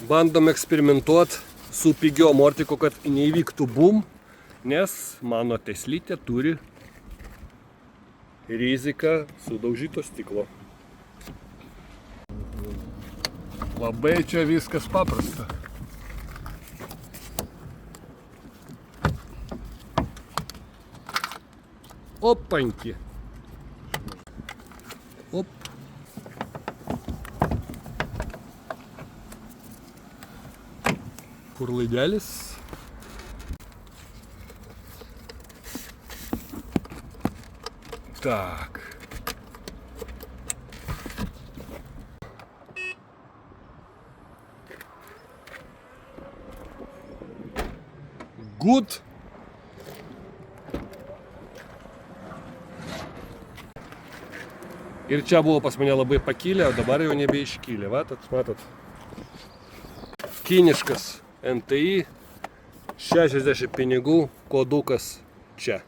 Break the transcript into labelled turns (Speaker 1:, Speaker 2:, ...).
Speaker 1: Bandom eksperimentuoti su pigiom ortiku, kad neįvyktų bum, nes mano Teslytė turi riziką sudaužyto stiklo.
Speaker 2: Labai čia viskas paprasta.
Speaker 1: Opanki. Op. Kur laidelis? Tak. Good. Ir čia buvo pas mane labai pakilę, o dabar jau nebeiškylė. Matot. Kiniškas NTI, 60 pinigų, kodukas čia.